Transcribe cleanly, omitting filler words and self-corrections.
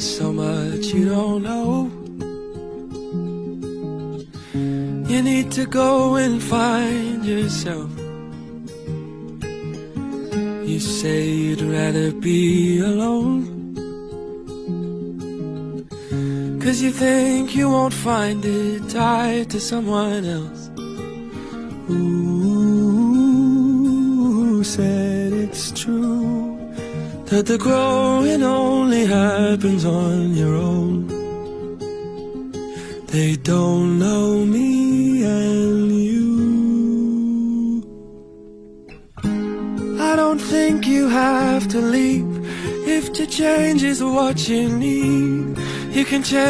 so much you don't know. You need to go and find yourself. You say you'd rather be alone, 'cause you think you won't find it tied to someone else. Who said it's true that the growing only happens on your own? They don't know me and you. I don't think you have to leave if to change is what you need. You can change